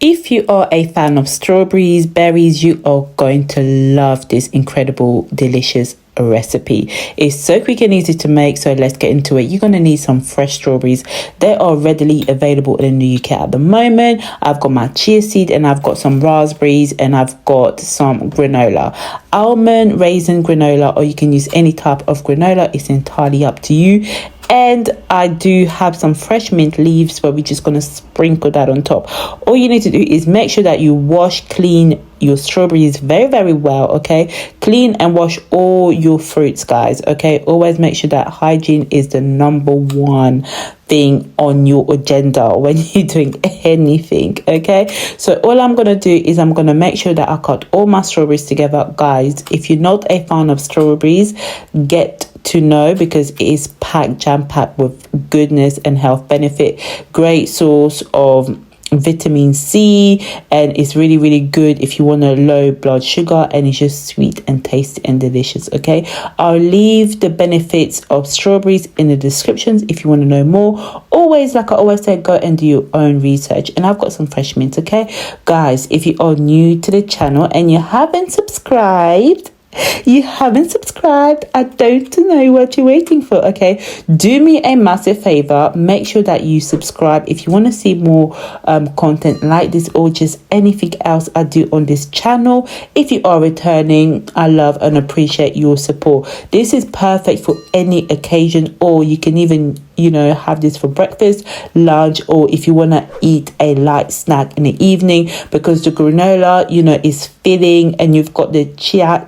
If you are a fan of strawberries, berries, you are going to love this incredible, delicious recipe. It's so quick and easy to make, so let's get into it. You're going to need some fresh strawberries. They are readily available in the UK at the moment. I've got my chia seed and I've got some raspberries and I've got some granola, almond, raisin granola, or you can use any type of granola. It's entirely up to you. And I do have some fresh mint leaves, but we're just going to sprinkle that on top. All you need to do is make sure that you wash, clean your strawberries very well, okay? Clean and wash all your fruits, guys, okay? Always make sure that hygiene is the number one thing on your agenda when you're doing anything, okay? So all I'm gonna do is I'm gonna make sure that I cut all my strawberries together. Guys, if you're not a fan of strawberries, get to know, because it is jam-packed with goodness and health benefit. Great source of vitamin C, and it's really good if you want a low blood sugar, and it's just sweet and tasty and delicious, okay? I'll leave the benefits of strawberries in the descriptions if you want to know more. Always, like I always say, go and do your own research. And I've got some fresh mint, okay? Guys, if you are new to the channel and you haven't subscribed, I don't know what you're waiting for, okay? Do me a massive favor, make sure that you subscribe if you want to see more content like this, or just anything else I do on this channel. If you are returning, I love and appreciate your support. This is perfect for any occasion, or you can even, you know, have this for breakfast, lunch, or if you want to eat a light snack in the evening, because the granola, you know, is filling, and you've got the chia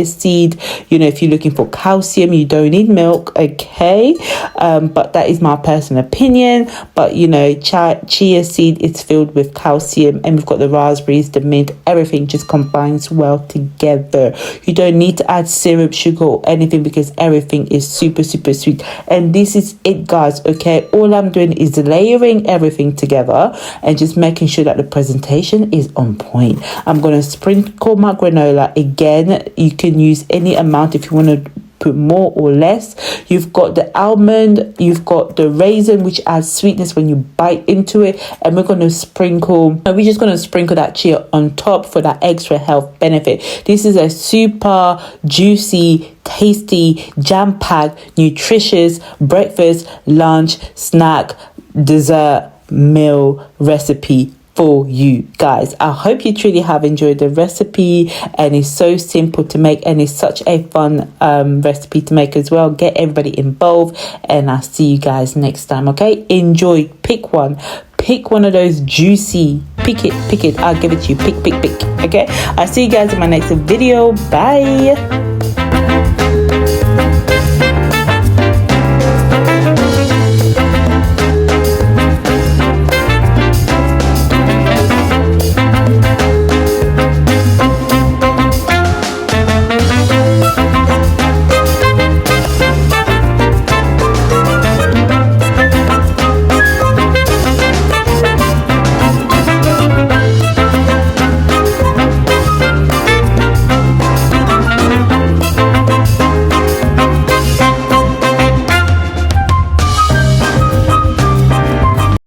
seed. You know, if you're looking for calcium, you don't need milk, okay? But that is my personal opinion. But you know, chia seed is filled with calcium, and we've got the raspberries, the mint, everything just combines well together. You don't need to add syrup, sugar, or anything, because everything is super sweet. And this is it, guys, okay? All I'm doing is layering everything together and just making sure that the presentation is on point. I'm going to sprinkle my granola again. You can use any amount if you want to put more or less. You've got the almond, you've got the raisin, which adds sweetness when you bite into it, and we're just going to sprinkle that chia on top for that extra health benefit. This is a super juicy, tasty, jam-packed, nutritious breakfast, lunch, snack, dessert, meal recipe for you guys. I hope you truly have enjoyed the recipe, and it's so simple to make, and it's such a fun recipe to make as well. Get everybody involved, and I'll see you guys next time, okay? Enjoy. Pick one of those juicy, pick it, I'll give it to you, pick, okay? I'll see you guys in my next video. Bye.